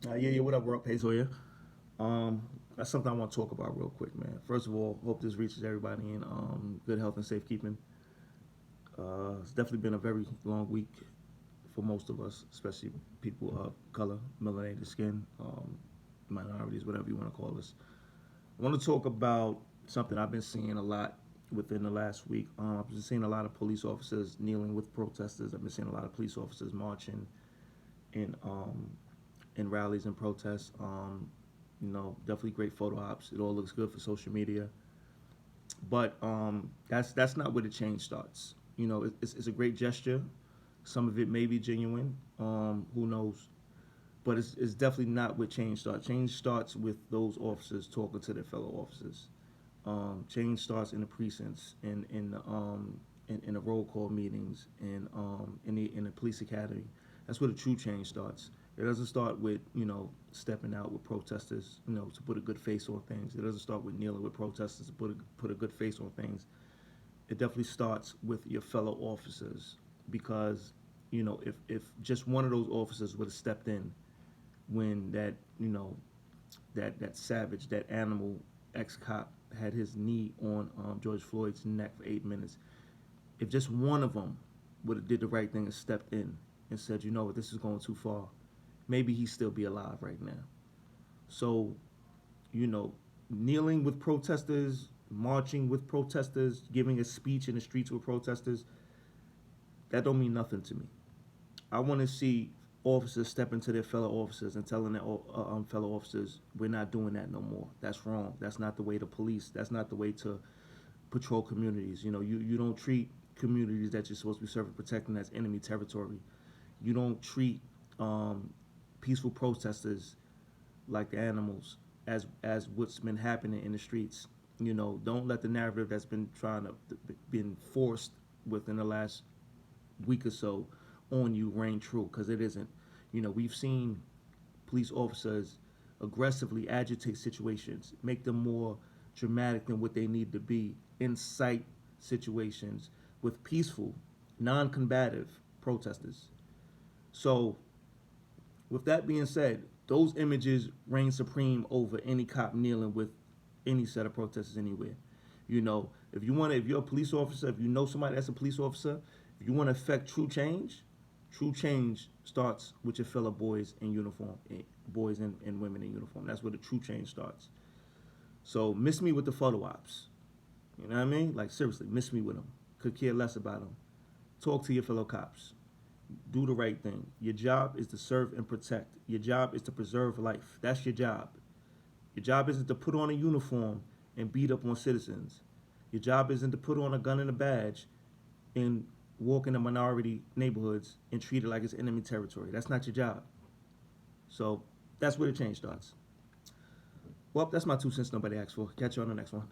Yeah, what up, Rob Hazel here? That's something I want to talk about real quick, man. First of all, hope this reaches everybody in good health and safekeeping. It's definitely been a very long week for most of us, especially people of color, melanated skin, minorities, whatever you want to call us. I want to talk about something I've been seeing a lot within the last week. I've been seeing a lot of police officers kneeling with protesters. I've been seeing a lot of police officers marching in rallies and protests. Definitely great photo ops. It all looks good for social media, but that's not where the change starts. It's a great gesture. Some of it may be genuine. Who knows? But it's definitely not where change starts. Change starts with those officers talking to their fellow officers. Change starts in the precincts, in the roll call meetings, and in the police academy. That's where the true change starts. It doesn't start with stepping out with protesters, to put a good face on things. It doesn't start with kneeling with protesters to put a good face on things. It definitely starts with your fellow officers because if just one of those officers would have stepped in when that savage, that animal ex cop had his knee on George Floyd's neck for 8 minutes. If just one of them would have did the right thing and stepped in and said, you know what, this is going too far, maybe he'd still be alive right now. So, you know, kneeling with protesters, marching with protesters, giving a speech in the streets with protesters, that don't mean nothing to me. I want to see officers step into their fellow officers and telling their fellow officers, we're not doing that no more. That's wrong. That's not the way to police. That's not the way to patrol communities. You don't treat communities that you're supposed to be serving protecting as enemy territory. You don't treat peaceful protesters like animals as what's been happening in the streets. Don't let the narrative that's been forced within the last week or so on you reign true, because it isn't. We've seen police officers aggressively agitate situations, make them more dramatic than what they need to be, incite situations with peaceful, non-combative protesters. So, with that being said, those images reign supreme over any cop kneeling with any set of protesters anywhere. If you're a police officer, if you know somebody that's a police officer, if you want to affect true change starts with your fellow boys in uniform, boys and women in uniform. That's where the true change starts. So miss me with the photo ops. You know what I mean? Like seriously, miss me with them. Could care less about them. Talk to your fellow cops. Do the right thing. Your job is to serve and protect. Your job is to preserve life. That's your job. Your job isn't to put on a uniform and beat up on citizens. Your job isn't to put on a gun and a badge and walk into minority neighborhoods and treat it like it's enemy territory. That's not your job. So that's where the change starts. Well, that's my 2 cents nobody asked for. Catch you on the next one.